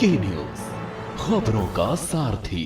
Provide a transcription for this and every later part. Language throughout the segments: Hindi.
के न्यूज, खबरों का सारथी।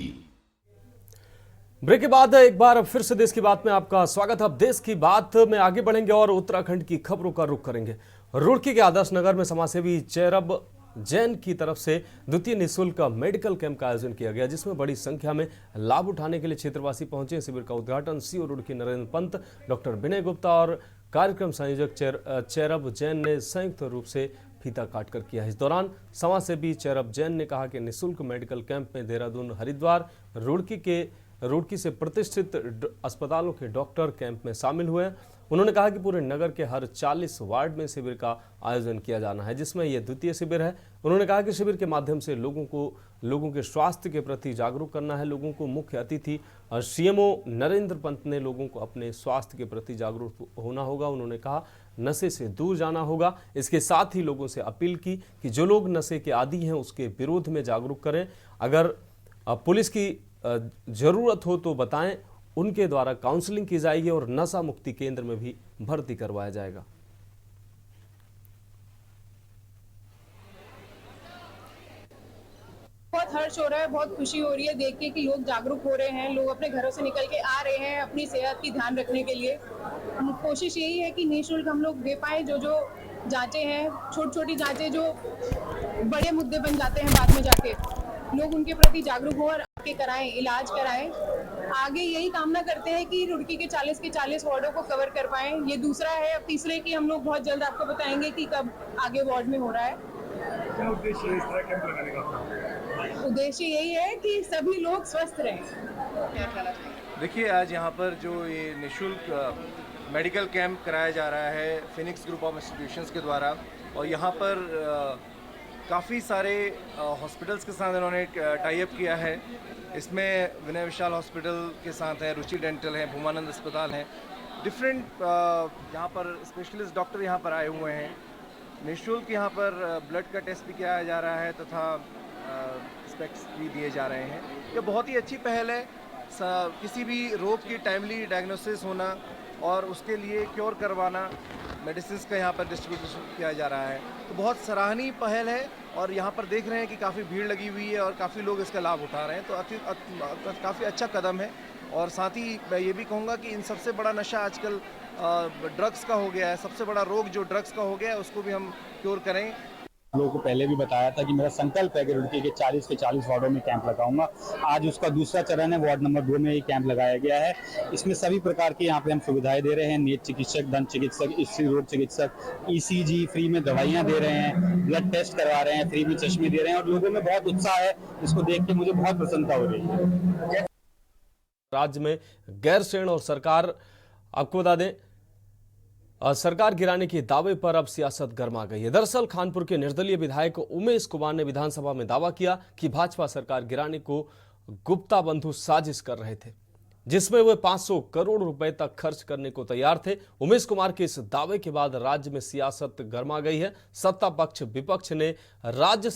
ब्रेक के बाद एक बार फिर से देश की बात में आपका स्वागत है। अब देश की बात में आगे बढ़ेंगे और उत्तराखंड की खबरों का रुख करेंगे। रुड़की के आदर्श नगर में समाजसेवी चेरब जैन की तरफ से द्वितीय निःशुल्क मेडिकल कैंप का आयोजन किया गया, जिसमें बड़ी संख्या में लाभ उठाने के लिए क्षेत्रवासी पहुंचे। शिविर का उद्घाटन सीओ रुड़की नरेंद्र पंत, डॉक्टर विनय गुप्ता और कार्यक्रम संयोजक चेरब जैन ने संयुक्त रूप से फीता काटकर किया। इस दौरान समाजसेवी चेरब जैन ने कहा कि निःशुल्क मेडिकल कैंप में देहरादून, हरिद्वार, रुड़की से प्रतिष्ठित अस्पतालों के डॉक्टर कैंप में शामिल हुए। उन्होंने कहा कि पूरे नगर के हर 40 वार्ड में शिविर का आयोजन किया जाना है, जिसमें यह द्वितीय शिविर है। उन्होंने कहा कि शिविर के माध्यम से लोगों के स्वास्थ्य के प्रति जागरूक करना है। लोगों को मुख्य अतिथि सीएमओ नरेंद्र पंत ने लोगों को अपने स्वास्थ्य के प्रति जागरूक होना होगा। उन्होंने कहा नशे से दूर जाना होगा। इसके साथ ही लोगों से अपील की कि जो लोग नशे के आदी हैं उसके विरोध में जागरूक करें। अगर पुलिस की जरूरत हो तो बताएं, उनके द्वारा काउंसलिंग की जाएगी और नशा मुक्ति केंद्र में भी भर्ती करवाया जाएगा। बहुत हर्ष हो रहा है, बहुत खुशी हो रही है देख के कि लोग जागरूक हो रहे हैं, लोग अपने घरों से निकल के आ रहे हैं अपनी सेहत की ध्यान रखने के लिए। कोशिश यही है कि निःशुल्क हम लोग दे पाए। जो जांचें हैं, छोटी छोटी जांचें जो बड़े मुद्दे बन जाते हैं बाद में जाके, लोग उनके प्रति जागरूक हो और आके कराएं, इलाज कराएं। आगे यही कामना करते हैं कि रुड़की के 40 के 40 वार्डों को कवर कर पाएं। ये दूसरा है। अब तीसरे की हम लोग बहुत जल्द आपको बताएंगे कि कब आगे वार्ड में हो रहा है। क्या उद्देश्य है इस तरह कैंप लगाने का? उद्देश्य यही है कि सभी लोग स्वस्थ रहें। देखिए, आज यहाँ पर जो ये निःशुल्क मेडिकल कैंप कराया जा रहा है फिनिक्स ग्रुप ऑफ इंस्टीट्यूशंस के द्वारा, और यहाँ पर काफ़ी सारे हॉस्पिटल्स के साथ इन्होंने टाई अप किया है। इसमें विनय विशाल हॉस्पिटल के साथ है, रुचि डेंटल है, भूमानंद अस्पताल है। डिफरेंट यहाँ पर स्पेशलिस्ट डॉक्टर यहाँ पर आए हुए हैं। निःशुल्क यहाँ पर ब्लड का टेस्ट भी किया जा रहा है तथा स्पेक्स भी दिए जा रहे हैं। ये बहुत ही अच्छी पहल है। किसी भी रोग की टाइमली डायग्नोसिस होना और उसके लिए क्योर करवाना, मेडिसिन का यहाँ पर डिस्ट्रीब्यूशन किया जा रहा है, तो बहुत सराहनीय पहल है। और यहाँ पर देख रहे हैं कि काफ़ी भीड़ लगी हुई है और काफ़ी लोग इसका लाभ उठा रहे हैं, तो काफ़ी अच्छा कदम है। और साथ ही मैं ये भी कहूँगा कि इन सबसे बड़ा नशा आजकल ड्रग्स का हो गया है। सबसे बड़ा रोग जो ड्रग्स का हो गया है उसको भी हम क्योर करें। लोगों को पहले भी बताया था कि मेरा संकल्प है कि रुड़की के 40 के 40 वार्डों में कैंप लगाऊंगा। आज उसका दूसरा चरण है। वार्ड नंबर 2 में ये कैंप लगाया गया है। इसमें सभी प्रकार की यहाँ पे हम सुविधाएं दे रहे हैं। नेत्र चिकित्सक, दंत चिकित्सक, स्त्री रोग चिकित्सक, ईसीजी, फ्री में दवाइयाँ दे रहे हैं, ब्लड टेस्ट करवा रहे हैं, फ्री में चश्मे दे रहे हैं, और लोगों में बहुत उत्साह है। इसको देख के मुझे बहुत प्रसन्नता हो रही है। राज्य में गैरसैंण और सरकार, आपको बता दें, सरकार गिराने के दावे पर अब सियासत गर्मा गई है। दरअसल कानपुर के निर्दलीय विधायक उमेश कुमार ने विधानसभा में दावा किया कि भाजपा सरकार गिराने को गुप्ता बंधु साजिश कर रहे थे, जिसमें वे 500 करोड़ रुपए तक खर्च करने को तैयार थे। उमेश कुमार के इस दावे के बाद राज्य में सियासत गर्मा गई है। सत्ता पक्ष विपक्ष ने राज्य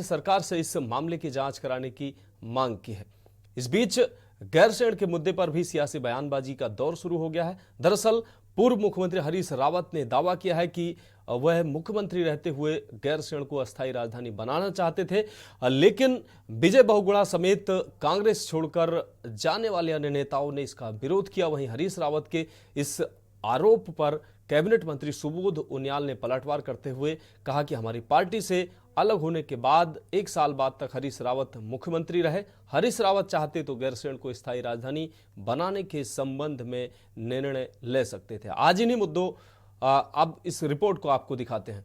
सरकार से इस मामले की जांच कराने की मांग की है। इस बीच गैरसैंण के मुद्दे पर भी सियासी बयानबाजी का दौर शुरू हो गया है। दरअसल पूर्व मुख्यमंत्री हरीश रावत ने दावा किया है कि वह मुख्यमंत्री रहते हुए गैरसैंण को अस्थायी राजधानी बनाना चाहते थे, लेकिन विजय बहुगुणा समेत कांग्रेस छोड़कर जाने वाले अन्य नेताओं ने इसका विरोध किया। वहीं हरीश रावत के इस आरोप पर कैबिनेट मंत्री सुबोध उनियाल ने पलटवार करते हुए कहा कि हमारी पार्टी से अलग होने के बाद 1 साल बाद तक हरीश रावत मुख्यमंत्री रहे। हरीश रावत चाहते तो गैरसैंण को स्थायी राजधानी बनाने के संबंध में निर्णय ले सकते थे। आज इन्हीं मुद्दों अब इस रिपोर्ट को आपको दिखाते हैं।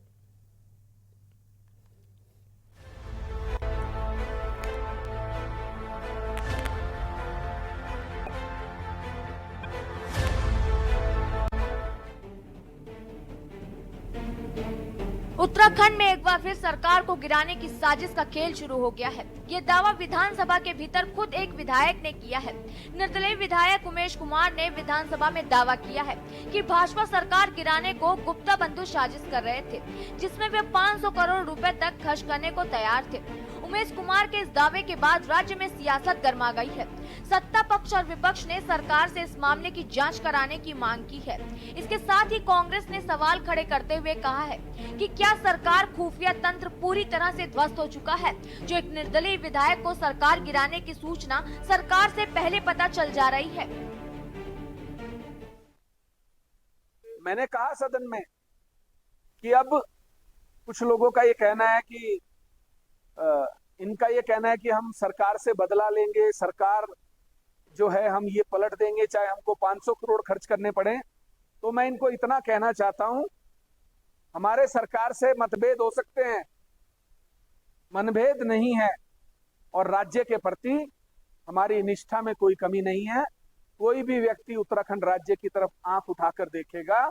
उत्तराखंड में एक बार फिर सरकार को गिराने की साजिश का खेल शुरू हो गया है। ये दावा विधानसभा के भीतर खुद एक विधायक ने किया है। निर्दलीय विधायक उमेश कुमार ने विधानसभा में दावा किया है कि भाजपा सरकार गिराने को गुप्ता बंधु साजिश कर रहे थे, जिसमें वे 500 करोड़ रुपए तक खर्च करने को तैयार थे। उमेश कुमार के इस दावे के बाद राज्य में सियासत गर्मा गई है। सत्ता पक्ष और विपक्ष ने सरकार से इस मामले की जांच कराने की मांग की है। इसके साथ ही कांग्रेस ने सवाल खड़े करते हुए कहा है कि क्या सरकार खुफिया तंत्र पूरी तरह से ध्वस्त हो चुका है, जो एक निर्दलीय विधायक को सरकार गिराने की सूचना सरकार से पहले पता चल जा रही है। मैंने कहा सदन में कि अब कुछ लोगों का ये कहना है कि इनका ये कहना है कि हम सरकार से बदला लेंगे, सरकार जो है हम ये पलट देंगे चाहे हमको 500 करोड़ खर्च करने पड़े। तो मैं इनको इतना कहना चाहता हूं, हमारे सरकार से मतभेद हो सकते हैं, मनभेद नहीं है, और राज्य के प्रति हमारी निष्ठा में कोई कमी नहीं है। कोई भी व्यक्ति उत्तराखंड राज्य की तरफ आंख उठाकर देखेगा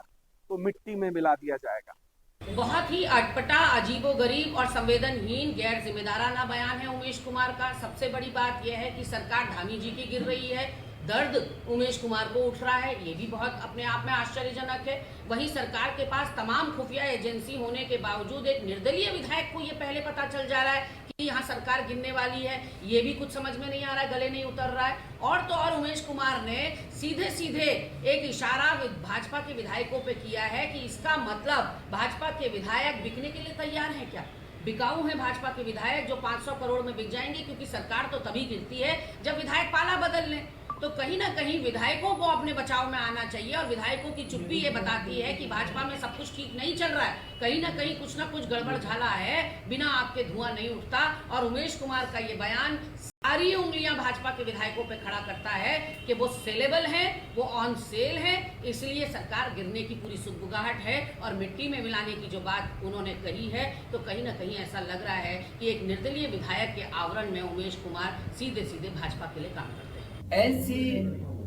तो मिट्टी में मिला दिया जाएगा। बहुत ही अटपटा, अजीबोगरीब और संवेदनहीन, गैर जिम्मेदाराना बयान है उमेश कुमार का। सबसे बड़ी बात यह है कि सरकार धामी जी की गिर रही है, दर्द उमेश कुमार को उठ रहा है, ये भी बहुत अपने आप में आश्चर्यजनक है। वहीं सरकार के पास तमाम खुफिया एजेंसी होने के बावजूद एक निर्दलीय विधायक को ये पहले पता चल जा रहा है कि यहाँ सरकार गिरने वाली है, ये भी कुछ समझ में नहीं आ रहा है, गले नहीं उतर रहा है। और तो और उमेश कुमार ने सीधे सीधे एक इशारा भाजपा के विधायकों पे किया है कि इसका मतलब भाजपा के विधायक बिकने के लिए तैयार हैं क्या? बिकाऊ हैं भाजपा के विधायक जो 500 करोड़ में बिक जाएंगे, क्योंकि सरकार तो तभी गिरती है जब विधायक पाला बदल लें। तो कहीं ना कहीं विधायकों को अपने बचाव में आना चाहिए, और विधायकों की चुप्पी ये बताती है कि भाजपा में सब कुछ ठीक नहीं चल रहा है, कहीं ना कुछ गड़बड़ झाला है, बिना आग के धुआं नहीं उठता। और उमेश कुमार का ये बयान सारी उंगलियां भाजपा के विधायकों पे खड़ा करता है कि वो सेलेबल हैं, वो ऑन सेल हैं, इसलिए सरकार गिरने की पूरी सुगबुगाहट है। और मिट्टी में मिलाने की जो बात उन्होंने कही है, तो कहीं ना कहीं ऐसा लग रहा है कि एक निर्दलीय विधायक के आवरण में उमेश कुमार सीधे सीधे भाजपा के लिए काम करते हैं। ऐसी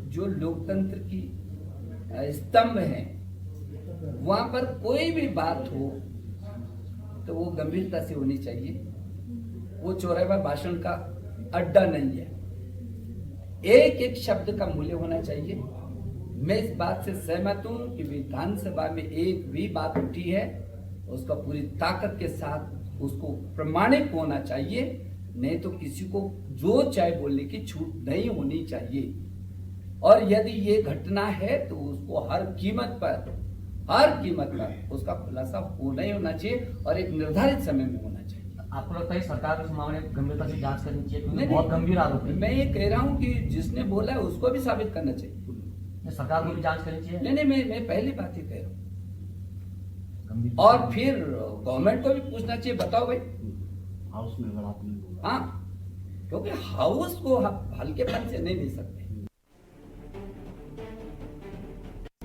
जो लोकतंत्र की स्तंभ है, वहां पर कोई भी बात हो तो वो गंभीरता से होनी चाहिए। वो चौराहा भाषण का अड्डा नहीं है, एक एक शब्द का मूल्य होना चाहिए। मैं इस बात से सहमत हूं कि विधानसभा में एक भी बात उठी है उसका पूरी ताकत के साथ उसको प्रमाणित होना चाहिए, नहीं तो किसी को जो चाहे बोलने की छूट नहीं होनी चाहिए। और यदि ये घटना है तो उसको हर कीमत पर उसका खुलासा होना ही होना चाहिए, और एक निर्धारित समय में होना चाहिए। आपको लगता है सरकार को इस मामले में गंभीरता से जांच करनी चाहिए, क्योंकि बहुत गंभीर आरोप है। मैं ये कह रहा हूँ कि जिसने बोला है उसको भी साबित करना चाहिए, सरकार को भी जांच करनी चाहिए। नहीं, मैं पहली बात ही कह रहा हूँ। और फिर गवर्नमेंट को भी पूछना चाहिए, बताओ भाई हाउस में अगर आपने बोला, हाँ, क्योंकि हाउस को हल्केपन से नहीं ले सकते।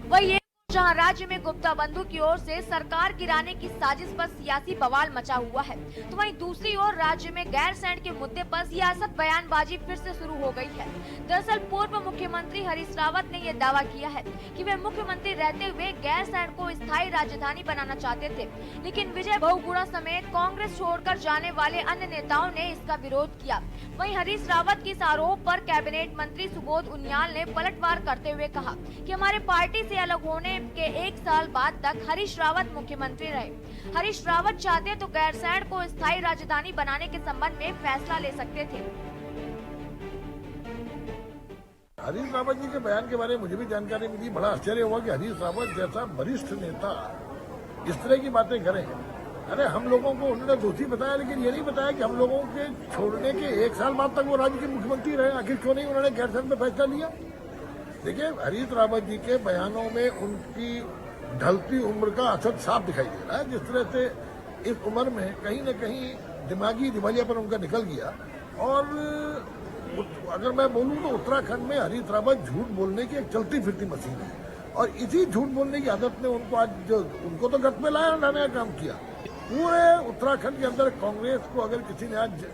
वही जहां राज्य में गुप्ता बंधु की ओर से सरकार गिराने की साजिश पर सियासी बवाल मचा हुआ है, तो वहीं दूसरी ओर राज्य में गैरसैंण के मुद्दे पर सियासत बयानबाजी फिर से शुरू हो गई है। दरअसल पूर्व मुख्यमंत्री हरीश रावत ने यह दावा किया है कि वे मुख्यमंत्री रहते हुए गैरसैंण को स्थायी राजधानी बनाना चाहते थे, लेकिन विजय बहुगुणा समेत कांग्रेस छोड़कर जाने वाले अन्य नेताओं ने इसका विरोध किया। वहीं हरीश रावत के इस आरोप पर कैबिनेट मंत्री सुबोध उनियाल ने पलटवार करते हुए कहा कि हमारे पार्टी से अलग होने के 1 साल बाद तक हरीश रावत मुख्यमंत्री रहे। हरीश रावत चाहते तो गैरसैंण को स्थायी राजधानी बनाने के संबंध में फैसला ले सकते थे। हरीश रावत जी के बयान के बारे में मुझे भी जानकारी मिली। बड़ा आश्चर्य हुआ कि हरीश रावत जैसा वरिष्ठ नेता इस तरह की बातें करें। अरे हम लोगों को उन्होंने दोषी बताया, लेकिन ये नहीं बताया कि हम लोगों के छोड़ने के 1 साल बाद तक वो राज्य के मुख्यमंत्री रहे। आखिर क्यों नहीं उन्होंने गैरसैंण में फैसला लिया? देखिए, हरीश रावत जी के बयानों में उनकी ढलती उम्र का असर साफ दिखाई दे रहा है। जिस तरह से इस उम्र में कहीं न कहीं दिमागी दिवालियापन उनका निकल गया। और अगर मैं बोलूं तो उत्तराखंड में हरीश रावत झूठ बोलने की एक चलती फिरती मशीन है, और इसी झूठ बोलने की आदत ने उनको आज उनको तो गत में लाने का काम किया। पूरे उत्तराखंड के अंदर कांग्रेस को अगर किसी ने आज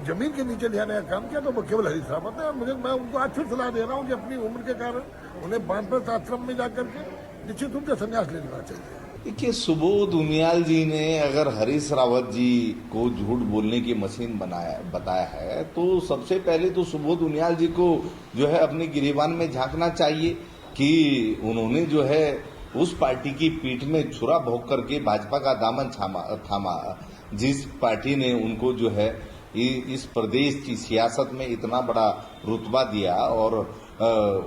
जमीन के नीचे ले आने का काम किया तो वो केवल हरीश रावत है। और मैं उनको आज फिर सलाह दे रहा हूँ कि अपनी उम्र के कारण उन्हें बानप्रस्थ आश्रम में जाकर के निश्चित रूप से संन्यास ले लेना चाहिए। देखिए, सुबोध उनियाल जी ने अगर हरीश रावत जी को झूठ बोलने की मशीन बताया है, तो सबसे पहले तो सुबोध उनियाल जी को जो है अपने गिरेबान में झांकना चाहिए कि उन्होंने जो है उस पार्टी की पीठ में छुरा भोंक करके भाजपा का दामन थामा, जिस पार्टी ने उनको जो है इस प्रदेश की सियासत में इतना बड़ा रुतबा दिया और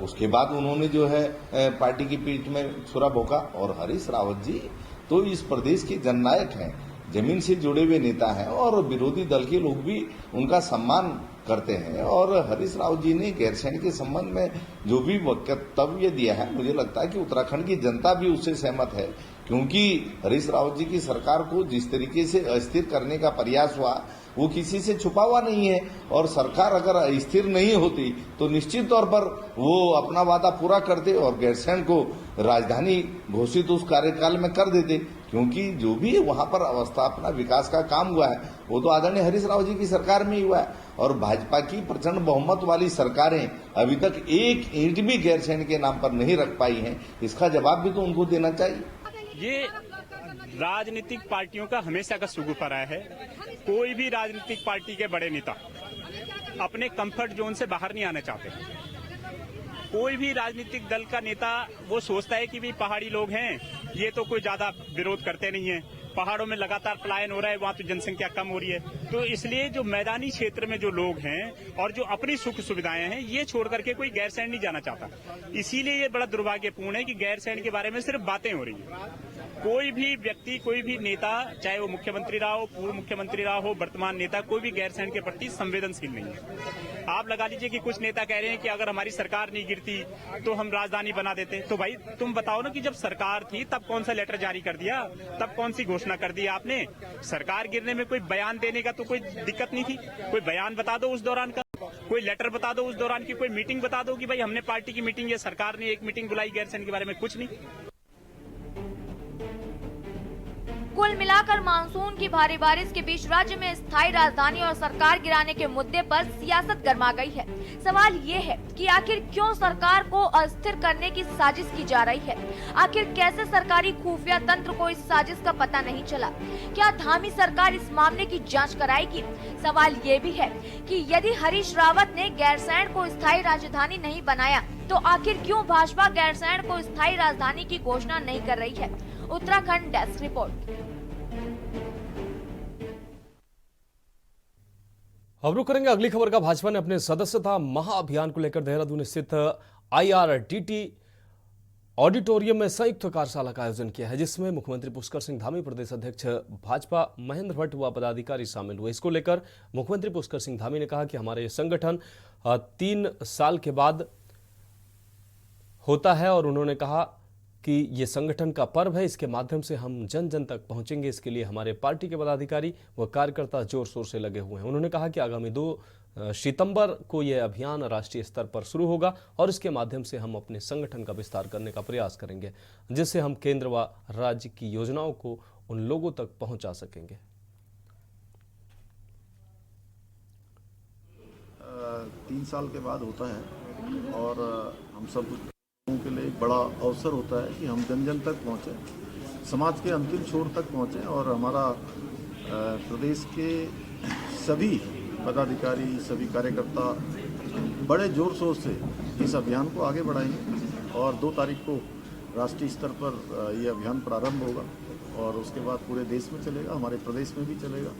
उसके बाद उन्होंने जो है पार्टी की पीठ में छुरा भोंका। और हरीश रावत जी तो इस प्रदेश के जननायक हैं, जमीन से जुड़े हुए नेता हैं और विरोधी दल के लोग भी उनका सम्मान करते हैं। और हरीश रावत जी ने गैरसैंण के संबंध में जो भी वक्तव्य दिया है, मुझे लगता है कि उत्तराखंड की जनता भी उससे सहमत है, क्योंकि हरीश रावत जी की सरकार को जिस तरीके से अस्थिर करने का प्रयास हुआ वो किसी से छुपा हुआ नहीं है। और सरकार अगर स्थिर नहीं होती तो निश्चित तौर पर वो अपना वादा पूरा करते और गैरसैंण को राजधानी घोषित उस कार्यकाल में कर देते, क्योंकि जो भी वहां पर अवस्थापना विकास का काम हुआ है वो तो आदरणीय हरीश रावत जी की सरकार में ही हुआ है। और भाजपा की प्रचंड बहुमत वाली सरकारें अभी तक एक ईंट भी गैरसैंण के नाम पर नहीं रख पाई हैं, इसका जवाब भी तो उनको देना चाहिए। ये राजनीतिक पार्टियों का हमेशा का सुगुफा रहा है। कोई भी राजनीतिक पार्टी के बड़े नेता अपने कंफर्ट जोन से बाहर नहीं आना चाहते। कोई भी राजनीतिक दल का नेता वो सोचता है कि भी पहाड़ी लोग हैं, ये तो कोई ज्यादा विरोध करते नहीं है, पहाड़ों में लगातार पलायन हो रहा है, वहाँ तो जनसंख्या कम हो रही है, तो इसलिए जो मैदानी क्षेत्र में जो लोग हैं और जो अपनी सुख सुविधाएं हैं ये छोड़ करके कोई गैरसैंण नहीं जाना चाहता। इसीलिए ये बड़ा दुर्भाग्यपूर्ण है कि गैरसैंण के बारे में सिर्फ बातें हो रही है। कोई भी व्यक्ति, कोई भी नेता, चाहे वो मुख्यमंत्री रहा हो, पूर्व मुख्यमंत्री रहा हो, वर्तमान नेता, कोई भी गैरसैंण के प्रति संवेदनशील नहीं है। आप लगा लीजिए कि कुछ नेता कह रहे हैं कि अगर हमारी सरकार नहीं गिरती तो हम राजधानी बना देते। तो भाई तुम बताओ ना कि जब सरकार थी तब कौन सा लेटर जारी कर दिया, तब कौन सी घोषणा कर दी आपने? सरकार गिरने में कोई बयान देने का तो कोई दिक्कत नहीं थी। कोई बयान बता दो उस दौरान का, कोई लेटर बता दो उस दौरान की, कोई मीटिंग बता दो कि भाई हमने पार्टी की मीटिंग या सरकार ने एक मीटिंग बुलाई गैरसैंण के बारे में, कुछ नहीं। कुल मिलाकर मानसून की भारी बारिश के बीच राज्य में स्थायी राजधानी और सरकार गिराने के मुद्दे पर सियासत गर्मा गई है। सवाल ये है कि आखिर क्यों सरकार को अस्थिर करने की साजिश की जा रही है? आखिर कैसे सरकारी खुफिया तंत्र को इस साजिश का पता नहीं चला? क्या धामी सरकार इस मामले की जांच कराएगी? सवाल ये भी है कि यदि हरीश रावत ने गैरसैंण को स्थायी राजधानी नहीं बनाया तो आखिर क्यों भाजपा गैरसैंण को स्थायी राजधानी की घोषणा नहीं कर रही है? Uttarakhand desk report. अब रुक करेंगे अगली खबर का। भाजपा ने अपने सदस्यता महाअभियान को लेकर देहरादून स्थित IRDT ऑडिटोरियम में संयुक्त कार्यशाला का आयोजन किया है, जिसमें मुख्यमंत्री पुष्कर सिंह धामी, प्रदेश अध्यक्ष भाजपा महेंद्र भट्ट व पदाधिकारी शामिल हुए। इसको लेकर मुख्यमंत्री पुष्कर सिंह धामी ने कहा कि हमारे संगठन 3 साल के बाद होता है और उन्होंने कहा कि ये संगठन का पर्व है, इसके माध्यम से हम जन जन तक पहुंचेंगे। इसके लिए हमारे पार्टी के पदाधिकारी व कार्यकर्ता जोर शोर से लगे हुए हैं। उन्होंने कहा कि आगामी 2 सितंबर को यह अभियान राष्ट्रीय स्तर पर शुरू होगा और इसके माध्यम से हम अपने संगठन का विस्तार करने का प्रयास करेंगे, जिससे हम केंद्र व राज्य की योजनाओं को उन लोगों तक पहुंचा सकेंगे। 3 साल के बाद होता है और हम सब के लिए एक बड़ा अवसर होता है कि हम जन जन तक पहुँचें, समाज के अंतिम छोर तक पहुँचें और हमारा प्रदेश के सभी पदाधिकारी, सभी कार्यकर्ता बड़े जोर शोर से इस अभियान को आगे बढ़ाएंगे। और 2 तारीख को राष्ट्रीय स्तर पर ये अभियान प्रारंभ होगा और उसके बाद पूरे देश में चलेगा, हमारे प्रदेश में भी चलेगा।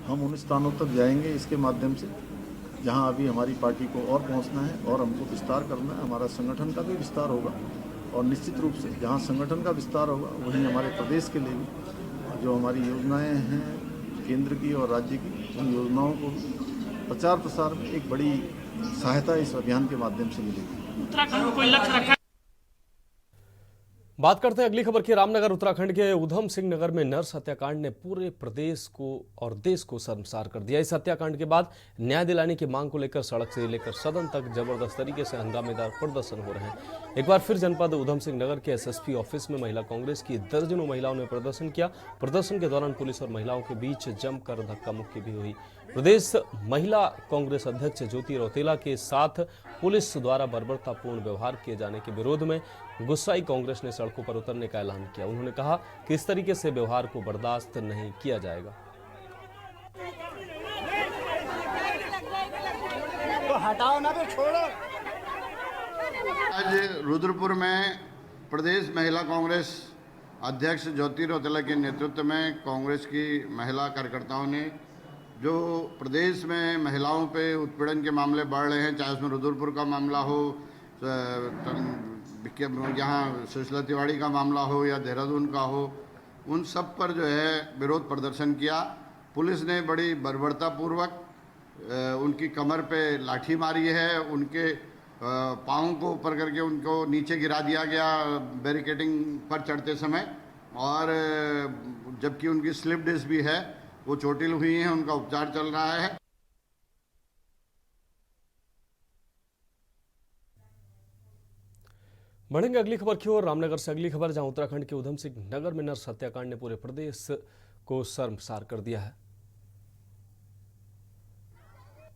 हम उन स्थानों तक जाएंगे इसके माध्यम से जहां अभी हमारी पार्टी को और पहुंचना है और हमको विस्तार करना है। हमारा संगठन का भी विस्तार होगा और निश्चित रूप से जहां संगठन का विस्तार होगा वहीं हमारे प्रदेश के लिए भी जो हमारी योजनाएं हैं केंद्र की और राज्य की, उन योजनाओं को प्रचार प्रसार में एक बड़ी सहायता इस अभियान के माध्यम से मिलेगी। उत्तराखंड को कोई लक्ष्य रखा। बात करते हैं अगली खबर की। रामनगर उत्तराखंड के उधम सिंह नगर में नर्स हत्याकांड ने पूरे प्रदेश को और देश को शर्मसार कर दिया। इस हत्याकांड के बाद न्याय दिलाने की मांग को लेकर सड़क से लेकर सदन तक जबरदस्त तरीके से हंगामेदार प्रदर्शन हो रहे हैं। एक बार फिर जनपद उधम सिंह नगर के SSP ऑफिस में महिला कांग्रेस की दर्जनों महिलाओं ने प्रदर्शन किया। प्रदर्शन के दौरान पुलिस और महिलाओं के बीच जमकर धक्का मुक्की भी हुई। प्रदेश महिला कांग्रेस अध्यक्ष ज्योति रौतेला के साथ पुलिस द्वारा बर्बरतापूर्ण व्यवहार किए जाने के विरोध में गुस्साई कांग्रेस ने सड़कों पर उतरने का ऐलान किया। उन्होंने कहा कि इस तरीके से व्यवहार को बर्दाश्त नहीं किया जाएगा। तो हटाओ ना, तो छोड़ो। आज रुद्रपुर में प्रदेश महिला कांग्रेस अध्यक्ष ज्योति रौतेला के नेतृत्व में कांग्रेस की महिला कार्यकर्ताओं ने जो प्रदेश में महिलाओं पे उत्पीड़न के मामले बढ़ रहे हैं, चाहे उसमें रुद्रपुर का मामला हो, यहाँ सुशीला तिवारी का मामला हो या देहरादून का हो, उन सब पर जो है विरोध प्रदर्शन किया। पुलिस ने बड़ी बर्बरतापूर्वक उनकी कमर पे लाठी मारी है, उनके पाँव को ऊपर करके उनको नीचे गिरा दिया गया बैरिकेडिंग पर चढ़ते समय, और जबकि उनकी स्लिप डिस्क भी है, वो चोटिल हुई हैं, उनका उपचार चल रहा है। बढ़ेंगे अगली खबर की ओर। रामनगर से अगली खबर, जहां उत्तराखंड के उधम सिंह नगर में नर्स हत्याकांड ने पूरे प्रदेश को शर्मसार कर दिया है।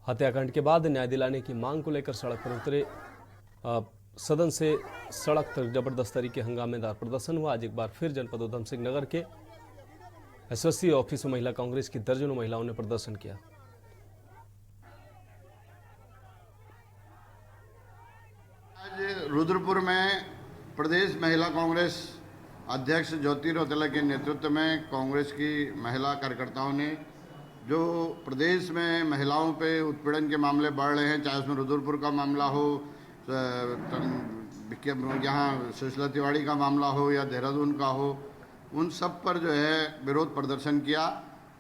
हत्याकांड के बाद न्याय दिलाने की मांग को लेकर सड़क पर उतरे सदन से सड़क तक जबरदस्त तरीके हंगामेदार प्रदर्शन हुआ। आज एक बार फिर जनपद उधम सिंह नगर के एसएससी ऑफिस में महिला कांग्रेस की दर्जनों महिलाओं ने प्रदर्शन किया। आज रुद्रपुर में प्रदेश महिला कांग्रेस अध्यक्ष ज्योति रौतेला के नेतृत्व में कांग्रेस की महिला कार्यकर्ताओं ने, जो प्रदेश में महिलाओं पे उत्पीड़न के मामले बढ़ रहे हैं, चाहे उसमें रुद्रपुर का मामला हो, यहाँ सुशीला तिवारी का मामला हो या देहरादून का हो, उन सब पर जो है विरोध प्रदर्शन किया।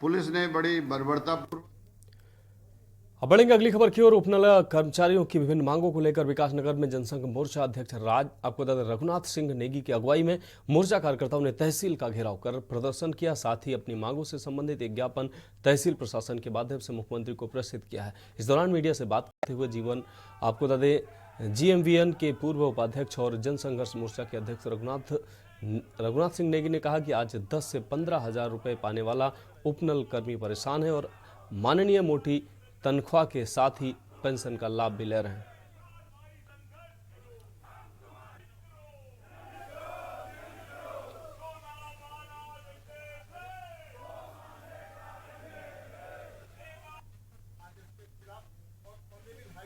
पुलिस ने बड़ी बर्बरतापूर्वक। अब बढ़ेंगे अगली खबर की ओर। उपनल कर्मचारियों की विभिन्न मांगों को लेकर विकासनगर में जनसंघ मोर्चा अध्यक्ष आपको बता दें रघुनाथ सिंह नेगी की अगुवाई में मोर्चा कार्यकर्ताओं ने तहसील का घेराव कर प्रदर्शन किया। साथ ही अपनी मांगों से संबंधित एक ज्ञापन तहसील प्रशासन के माध्यम से मुख्यमंत्री को प्रेषित किया है। इस दौरान मीडिया से बात करते हुए जीवन आपको बता दें जीएमवीएन के पूर्व उपाध्यक्ष और जनसंघर्ष मोर्चा के अध्यक्ष रघुनाथ सिंह नेगी ने कहा कि आज 10 से 15 हजार रुपए पाने वाला उपनल कर्मी परेशान है और माननीय मोटी तनख्वाह के साथ ही पेंशन का लाभ भी ले रहे हैं।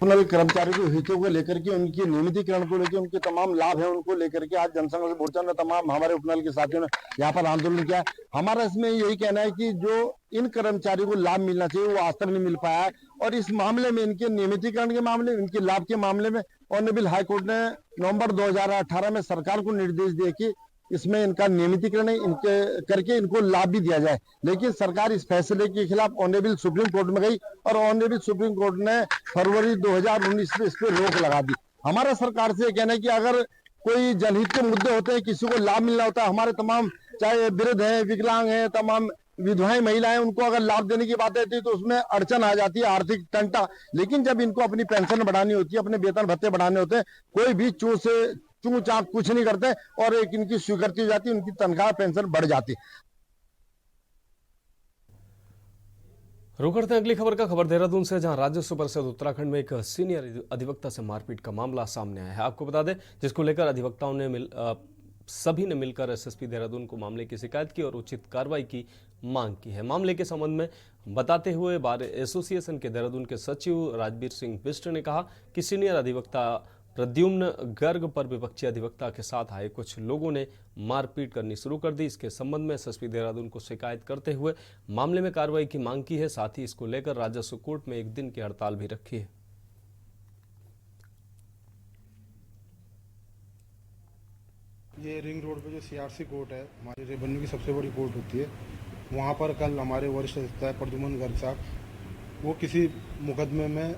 उपनल कर्मचारियों के हितों को लेकर के, उनकी नियमितीकरण को लेकर, उनके तमाम लाभ है उनको लेकर के आज जनसंघ मोर्चा ने तमाम हमारे उपनल के साथियों ने यहाँ पर आंदोलन किया। हमारा इसमें यही कहना है कि जो इन कर्मचारियों को लाभ मिलना चाहिए वो आज तक नहीं मिल पाया है, और इस मामले में, इनके नियमितीकरण के मामले, इनके लाभ के मामले में ऑनरेबल हाईकोर्ट ने नवंबर 2018 में सरकार को निर्देश दिए कि इसमें इनका नियमितीकरण इनके करके इनको लाभ भी दिया जाए, लेकिन सरकार इस फैसले के खिलाफ ऑनरेबल सुप्रीम कोर्ट में गई और ऑनरेबल सुप्रीम कोर्ट ने फरवरी 2019 में इस पर रोक लगा दी। हमारा सरकार से कहना है कि अगर कोई जनहित के मुद्दे होते हैं, किसी को लाभ मिलना होता है, हमारे तमाम चाहे वृद्ध हैं, विकलांग हैं, तमाम विधवाएं महिलाएं, उनको अगर लाभ देने की बात आती है तो उसमें अड़चन आ जाती है, आर्थिक टंटा। लेकिन जब इनको अपनी पेंशन बढ़ानी होती है, अपने वेतन भत्ते बढ़ाने होते हैं, कोई भी चू चाक कुछ नहीं करते और एक इनकी स्वीकृति हो जाती है, उनकी तनख्वाह पेंशन बढ़ जाती। रुक करते हैं अगली खबर का। खबर देहरादून से, जहां राजस्व परिषद उत्तराखंड में एक सीनियर अधिवक्ता से मारपीट का मामला सामने आया है। आपको बता दें, जिसको लेकर अधिवक्ताओं ने सभी ने मिलकर एसएसपी देहरादून को मामले की शिकायत की और उचित कार्रवाई की मांग की है। मामले के संबंध में बताते हुए बार एसोसिएशन के देहरादून के सचिव राजवीर सिंह बिष्ट ने कहा कि सीनियर अधिवक्ता प्रद्युम्न गर्ग पर विपक्षी अधिवक्ता के साथ आए कुछ लोगों ने मारपीट करनी शुरू कर दी। इसके संबंध में एसएसपी देहरादून को शिकायत करते हुए मामले में कार्रवाई की मांग की है। साथ ही इसको लेकर राजस्व कोर्ट में 1 दिन की हड़ताल भी रखी है। ये रिंग रोड पे जो सीआरसी कोर्ट है, हमारी रेवेन्यू की सबसे बड़ी कोर्ट होती है, वहाँ पर कल हमारे वरिष्ठ अधिवक्ता प्रद्युम्न गर्ग साहब, वो किसी मुकदमे में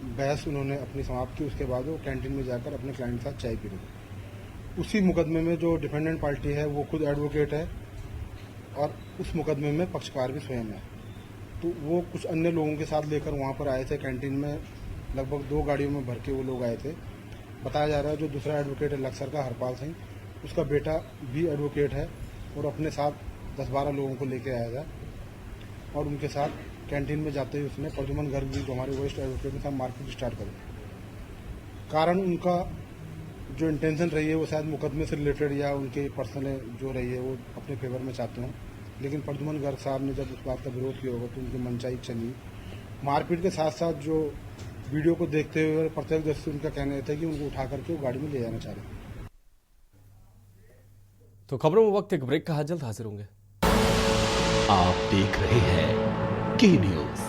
बहस उन्होंने अपनी समाप्त की। उसके बाद वो कैंटीन में जाकर अपने क्लाइंट के साथ चाय पी रहे। उसी मुकदमे में जो डिफेंडेंट पार्टी है वो खुद एडवोकेट है और उस मुकदमे में पक्षकार भी स्वयं है। तो वो कुछ अन्य लोगों के साथ लेकर वहाँ पर आए थे कैंटीन में, लगभग 2 गाड़ियों में भर के वो लोग आए थे। बताया जा रहा है जो दूसरा एडवोकेट है लक्सर का हरपाल सिंह, उसका बेटा भी एडवोकेट है और अपने साथ 10-12 लोगों को लेके आया था और उनके साथ कैंटीन में जाते ही उसने प्रद्युम्न गर्ग जी, जो हमारे वरिष्ठ एडवोकेट के साथ मारपीट स्टार्ट कर दी। कारण उनका जो इंटेंशन रही है वो शायद मुकदमे से रिलेटेड या उनके पर्सनल जो रही है वो अपने फेवर में चाहते हों, लेकिन प्रद्युम्न गर्ग साहब ने जब उस बात का विरोध किया होगा तो उनकी मनचाही चली। मारपीट के साथ साथ जो वीडियो को देखते हुए प्रत्यक्षदर्शी से उनका कहना था कि उनको उठा करके वो गाड़ी में ले जाना चाह रहे। तो खबरों में वक्त एक ब्रेक का, जल्द हाजिर होंगे। आप देख रहे हैं की न्यूज।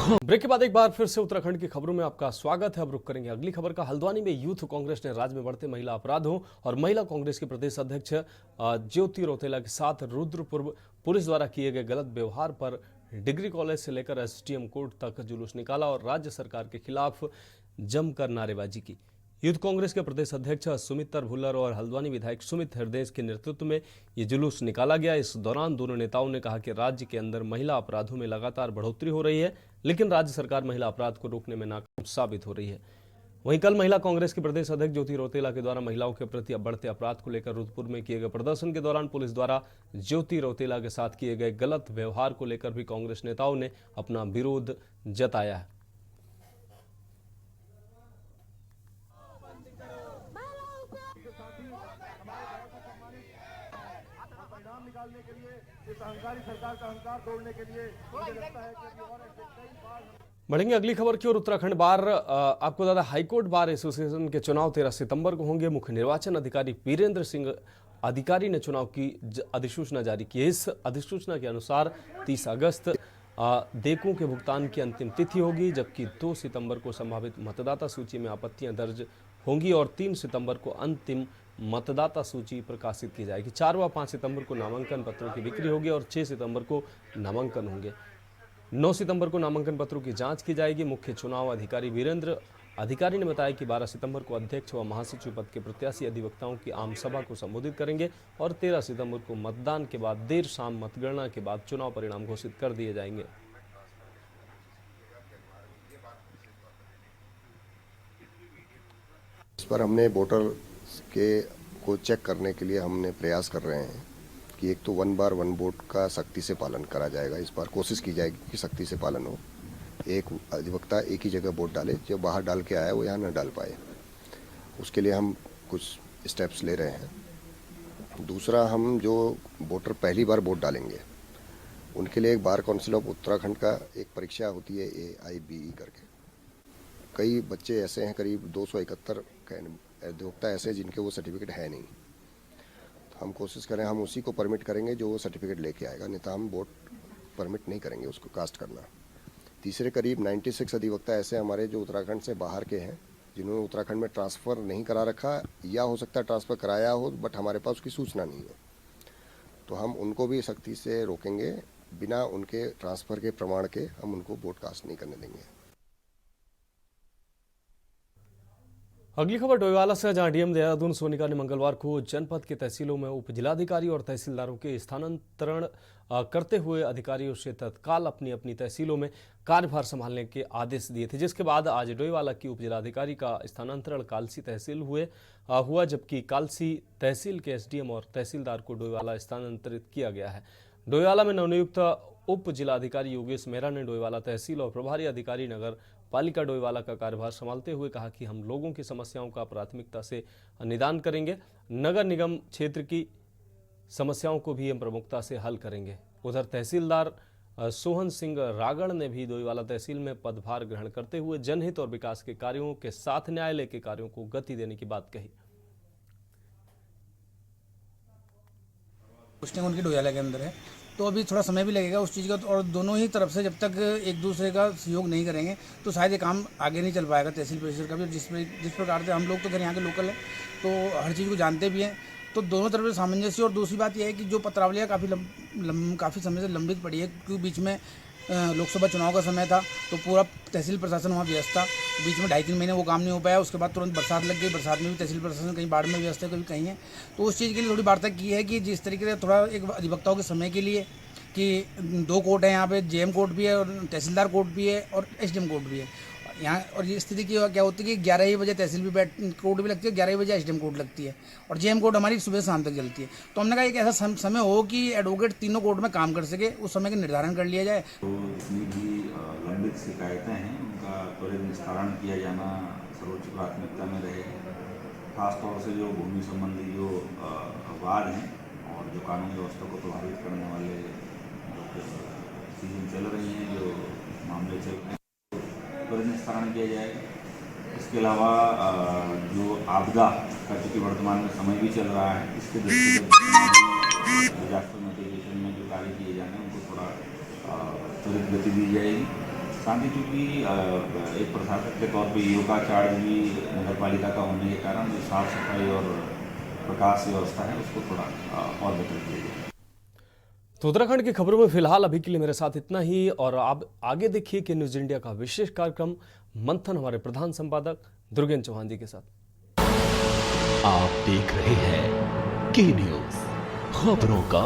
ब्रेक के बाद एक बार फिर से उत्तराखंड की खबरों में आपका स्वागत है। अब रुक करेंगे अगली खबर का। हल्द्वानी में यूथ कांग्रेस ने राज्य में बढ़ते महिला अपराधों और महिला कांग्रेस के प्रदेश अध्यक्ष ज्योति रौतेला के साथ रुद्रपुर पुलिस द्वारा किए गए गलत व्यवहार पर डिग्री कॉलेज से लेकर एसडीएम कोर्ट तक जुलूस निकाला और राज्य सरकार के खिलाफ जमकर नारेबाजी की। यूथ कांग्रेस के प्रदेश अध्यक्ष सुमित भुल्लर और हल्द्वानी विधायक सुमित हृदय के नेतृत्व में ये जुलूस निकाला गया। इस दौरान दोनों नेताओं ने कहा कि राज्य के अंदर महिला अपराधों में लगातार बढ़ोतरी हो रही है, लेकिन राज्य सरकार महिला अपराध को रोकने में नाकाम साबित हो रही है। वहीं कल महिला कांग्रेस के प्रदेश अध्यक्ष ज्योति रौतेला के द्वारा महिलाओं के प्रति बढ़ते अपराध को लेकर रुद्रपुर में किए गए प्रदर्शन के दौरान पुलिस द्वारा ज्योति रौतेला के साथ किए गए गलत व्यवहार को लेकर भी कांग्रेस नेताओं ने अपना विरोध जताया है। बढ़ेंगे अगली खबर की ओर। उत्तराखंड बार आपको बता दें, हाईकोर्ट बार एसोसिएशन के चुनाव 13 सितंबर को होंगे। मुख्य निर्वाचन अधिकारी वीरेंद्र सिंह अधिकारी ने चुनाव की अधिसूचना जारी की है। इस अधिसूचना के अनुसार 30 अगस्त देकों के भुगतान की अंतिम तिथि होगी, जबकि 2 सितंबर को संभावित मतदाता सूची में आपत्तियां दर्ज होंगी और 3 सितंबर को अंतिम मतदाता सूची प्रकाशित की जाएगी। 4 व 5 सितंबर को नामांकन पत्रों की बिक्री होगी और 6 सितंबर को नामांकन होंगे। 9 सितंबर को नामांकन पत्रों की जांच की जाएगी। मुख्य चुनाव अधिकारी वीरेंद्र अधिकारी ने बताया कि 12 सितंबर को अध्यक्ष व महासचिव पद के प्रत्याशी अधिवक्ताओं की आम सभा को संबोधित करेंगे और 13 सितंबर को मतदान के बाद देर शाम मतगणना के बाद चुनाव परिणाम घोषित कर दिए जाएंगे। इस पर हमने वोटर के को चेक करने के लिए हमने प्रयास कर रहे हैं कि एक तो 1 बार 1 वोट का सख्ती से पालन करा जाएगा। इस बार कोशिश की जाएगी कि सख्ती से पालन हो। एक अधिवक्ता एक ही जगह वोट डाले, जो बाहर डाल के आया वो यहाँ न डाल पाए। उसके लिए हम कुछ स्टेप्स ले रहे हैं। दूसरा, हम जो वोटर पहली बार वोट डालेंगे उनके लिए एक बार काउंसिल ऑफ उत्तराखंड का एक परीक्षा होती है AIBE करके। कई बच्चे ऐसे हैं, करीब 271 अधिवक्ता ऐसे जिनके वो सर्टिफिकेट है नहीं। तो हम कोशिश करें, हम उसी को परमिट करेंगे जो वो सर्टिफिकेट लेके आएगा, नहीं तो हम वोट परमिट नहीं करेंगे उसको कास्ट करना। तीसरे करीब 96 अधिवक्ता ऐसे हमारे जो उत्तराखंड से बाहर के हैं, जिन्होंने उत्तराखंड में ट्रांसफ़र नहीं करा रखा, या हो सकता है ट्रांसफ़र कराया हो बट हमारे पास उसकी सूचना नहीं हो, तो हम उनको भी सख्ती से रोकेंगे। बिना उनके ट्रांसफ़र के प्रमाण के हम उनको वोट कास्ट नहीं करने देंगे। अगली खबर डोईवाला से, जहां डीएम देहरादून सोनिका ने मंगलवार को जनपद के तहसीलों में उप जिलाधिकारी और तहसीलदारों के स्थानांतरण करते हुए अधिकारियों से तत्काल अपनी अपनी तहसीलों में कार्यभार संभालने के आदेश दिए थे, जिसके बाद आज डोईवाला की उप जिलाधिकारी का स्थानांतरण कालसी तहसील हुआ, जबकि कालसी तहसील के एसडीएम और तहसीलदार को डोईवाला स्थानांतरित किया गया है। डोईवाला में नवनियुक्त उप जिलाधिकारी योगेश मेहरा ने डोईवाला तहसील और प्रभारी अधिकारी नगर पालिका डोईवाला का कार्यभार संभालते हुए कहा कि हम लोगों की समस्याओं का प्राथमिकता से निदान करेंगे। नगर निगम क्षेत्र की समस्याओं को भी हम प्रमुखता से हल करेंगे। उधर तहसीलदार सोहन सिंह रागड़ ने भी डोईवाला तहसील में पदभार ग्रहण करते हुए जनहित और विकास के कार्यों के साथ न्यायालय के कार्यों को गति देने की बात कही। पोस्टिंग उनकी डोईवाला के अंदर है, तो अभी थोड़ा समय भी लगेगा उस चीज़ का, और दोनों ही तरफ से जब तक एक दूसरे का सहयोग नहीं करेंगे तो शायद ये काम आगे नहीं चल पाएगा तहसील परिषद का भी। जिस प्रकार से हम लोग तो घर यहाँ के लोकल हैं तो हर चीज़ को जानते भी हैं, तो दोनों तरफ से सामंजस्य। और दूसरी बात यह है कि जो पत्रावलियाँ काफ़ी समय से लंबित पड़ी है, क्योंकि बीच में लोकसभा चुनाव का समय था तो पूरा तहसील प्रशासन वहाँ व्यस्त था। बीच में 2.5-3 महीने वो काम नहीं हो पाया, उसके बाद तुरंत बरसात लग गई। बरसात में भी तहसील प्रशासन कहीं बाढ़ में व्यस्त है, कभी कहीं है। तो उस चीज़ के लिए थोड़ी वार्ता की है कि जिस तरीके से थोड़ा एक अधिवक्ताओं के समय के लिए कि 2 कोर्ट है यहाँ पे, जेएम कोर्ट भी है और तहसीलदार कोर्ट भी है और एसडीएम कोर्ट भी है यहाँ। और ये स्थिति की क्या होती है कि 11 ही बजे तहसील भी कोर्ट भी लगती है, 11 बजे एसडीएम कोर्ट लगती है और जेएम कोर्ट हमारी सुबह शाम तक चलती है। तो हमने कहा एक ऐसा समय हो कि एडवोकेट तीनों कोर्ट में काम कर सके, उस समय का निर्धारण कर लिया जाए। तो जितनी भी लंबित शिकायतें हैं उनका त्वरित निस्तारण किया जाना सर्वोच्च प्राथमिकता में रहे। खासतौर से जो भूमि संबंधी जो वाद हैं और जो कानून व्यवस्था को प्रभावित करने वाले चीज़ें चल रही हैं, जो मामले चल रहे हैं, त्वरित निस्तारण किया जाएगा। इसके अलावा जो आपदा का चूँकि वर्तमान में समय भी चल रहा है, इसके दृष्टिगत डिजास्टर नोटिफिकेशन में जो कार्य किए जाने हैं उनको थोड़ा त्वरित गति दी जाएगी। साथ ही चूँकि एक प्रशासक के तौर पे ईओ का चार्ज भी नगर पालिका का होने के कारण जो साफ सफाई और प्रकाश व्यवस्था है उसको थोड़ा और बेहतर किया जाए। तो उत्तराखंड की खबरों में फिलहाल अभी के लिए मेरे साथ इतना ही, और आप आगे देखिए कि न्यूज इंडिया का विशेष कार्यक्रम मंथन हमारे प्रधान संपादक दुर्गेन्द्र चौहान जी के साथ। आप देख रहे हैं के न्यूज, खबरों का